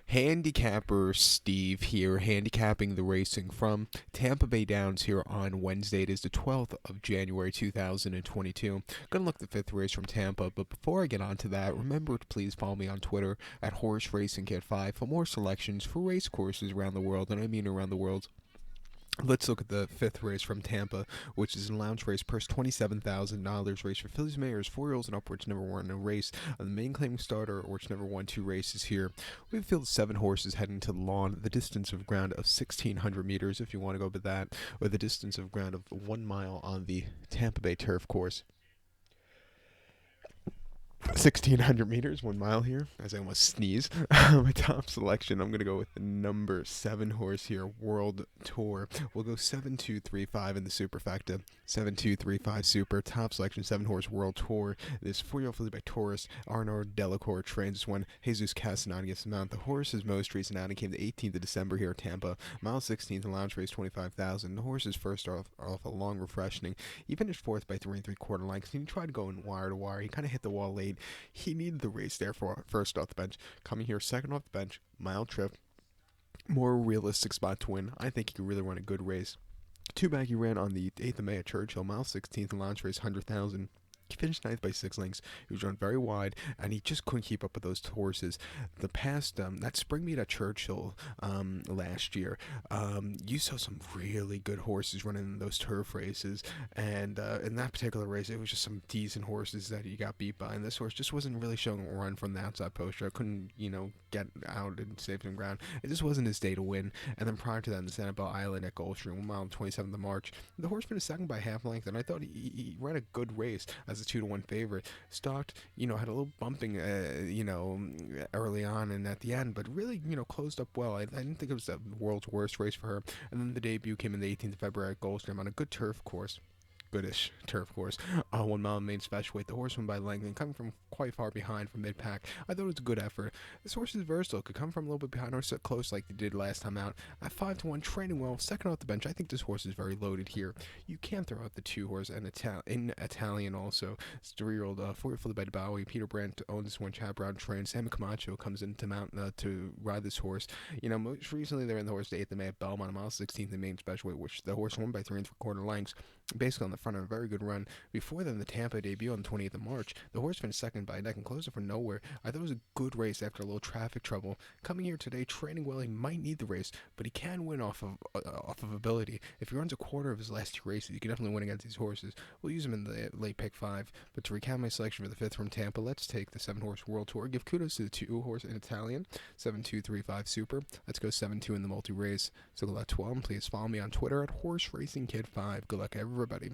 Handicapper Steve here, handicapping the racing from Tampa Bay Downs here on Wednesday. It is the 12th of January 2022. Gonna look at the fifth race from Tampa, but before I get on to that, remember to please follow me on Twitter at Horse Racing Kit 5 for more selections for race courses around the world, and I mean around the world. Let's look at the fifth race from Tampa, which is a lounge race, purse $27,000 race for fillies, mares, 4-year-olds and upwards, never won a race. The main claiming starter, which never won 2 races here. We have a field of 7 horses heading to the lawn, the distance of ground of 1,600 meters, if you want to go by that, or the distance of ground of 1 mile on the Tampa Bay turf course. 1,600 meters, 1 mile here, as I almost sneeze. My top selection, I'm going to go with the number 7 horse here, World Tour. We'll go 7-2-3-5 in the superfecta. 7-2-3-5 super. Top selection, 7 horse World Tour. This 4-year-old filly by Taurus. Arnaud Delacour trains this one. Jesus Castanon gets the mount. The horse's most recent outing came the 18th of December here at Tampa. Mile 16th, the lounge race, 25,000. The horse is first off a long refreshing. He finished 4th by 3 3/4 lengths. He tried going wire to wire. He kind of hit the wall late. He needed the race, therefore, first off the bench. Coming here second off the bench, mile trip. More realistic spot to win. I think he could really run a good race. 2 back he ran on the 8th of May at Churchill, mile 16th, and launch race 100,000. He finished 9th by 6 lengths. He was run very wide, and he just couldn't keep up with those horses. The past, that spring meet at Churchill last year, you saw some really good horses running in those turf races, and in that particular race, it was just some decent horses that he got beat by, and this horse just wasn't really showing a run from the outside poster. I couldn't, get out and save some ground. It just wasn't his day to win. And then prior to that, in the Sanibel Island at Gulfstream, 1 mile on 27th of March, the horse finished second by half length, and I thought he ran a good race as a 2-1 favorite. Stalked, had a little bumping, early on and at the end, but really, closed up well. I didn't think it was the world's worst race for her. And then the debut came in the 18th of February at Gulfstream on a good turf course. Goodish turf course. 1 mile main special weight. The horse won by length and coming from quite far behind from mid-pack. I thought it was a good effort. This horse is versatile. Could come from a little bit behind or sit close like they did last time out. At 5-1, training well. Second off the bench. I think this horse is very loaded here. You can't throw out the 2 horse and in Italian also. It's 3-year-old 4-year filly by Bowie. Peter Brandt owns this one. Chad Brown trains. Sammy Camacho comes into mount to ride this horse. Most recently they ran the horse the 8th of May at Belmont, mile 16th in main special weight, which the horse won by 3 3/4 lengths. Basically on the front of a very good run. Before then, the Tampa debut on the 28th of March, the horse finished second by a neck and closed it from nowhere. I thought it was a good race after a little traffic trouble. Coming here today, training well, he might need the race, but he can win off of ability. If he runs a quarter of his last 2 races, he can definitely win against these horses. We'll use him in the late pick 5. But to recap my selection for the 5th from Tampa, let's take the 7-horse World Tour. Give kudos to the 2-horse in Italian, 7-2-3-5 Super. Let's go 7-2 in the multi-race. So good luck to all, and please follow me on Twitter at Horse Racing Kid 5. Good luck, everybody.